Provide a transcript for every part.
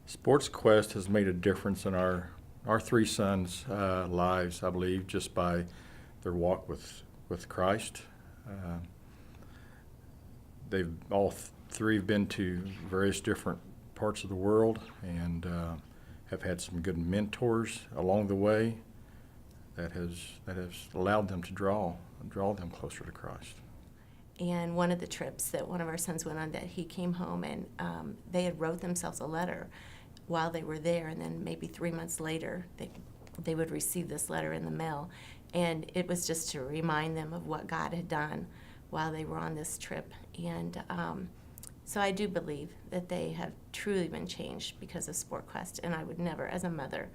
SportsQuest has made a difference in our three sons' lives, I believe, just by their walk with Christ. Uh, they've all three have been to various different parts of the world and have had some good mentors along the way that has allowed them to draw them closer to Christ. And one of the trips that one of our sons went on, that he came home and they had wrote themselves a letter while they were there, and then maybe 3 months later they would receive this letter in the mail, and it was just to remind them of what God had done while they were on this trip. And so I do believe that they have truly been changed because of SportQuest, and I would never, as a mother,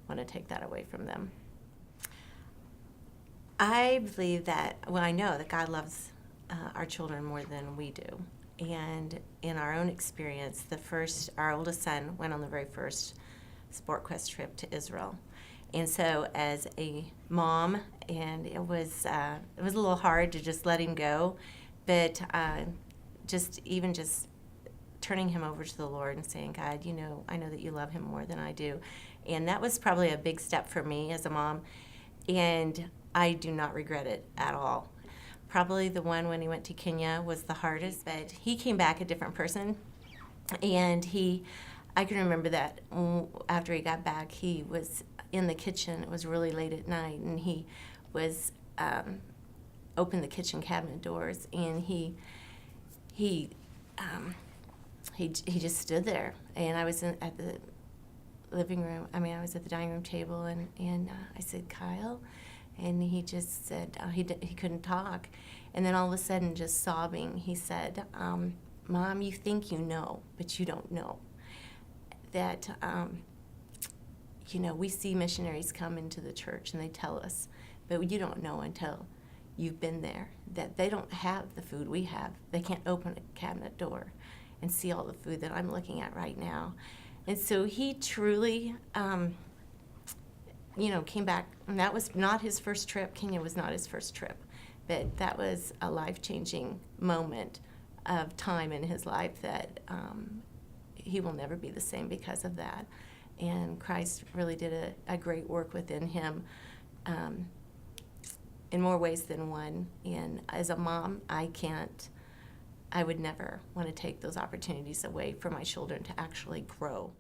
want to take that away from them. I believe that, well, I know that God loves our children more than we do. And in our own experience, our oldest son went on the very first SportQuest trip to Israel. And so as a mom, and it was a little hard to just let him go, but just turning him over to the Lord and saying, God, I know that you love him more than I do. And that was probably a big step for me as a mom, and I do not regret it at all. Probably the one when he went to Kenya was the hardest, but he came back a different person. And I can remember that after he got back, he was in the kitchen. It was really late at night, and he was opened the kitchen cabinet doors, and he just stood there. And I was at the living room. I was at the dining room table, and I said, Kyle. And he just said he couldn't talk. And then all of a sudden, just sobbing, he said, Mom, you think you know, but you don't know. That, we see missionaries come into the church and they tell us, but you don't know until you've been there, that they don't have the food we have. They can't open a cabinet door and see all the food that I'm looking at right now. And so he truly came back, and that was not his first trip. Kenya was not his first trip, but that was a life-changing moment of time in his life that he will never be the same because of that. And Christ really did a great work within him in more ways than one. And as a mom, I would never want to take those opportunities away from my children to actually grow.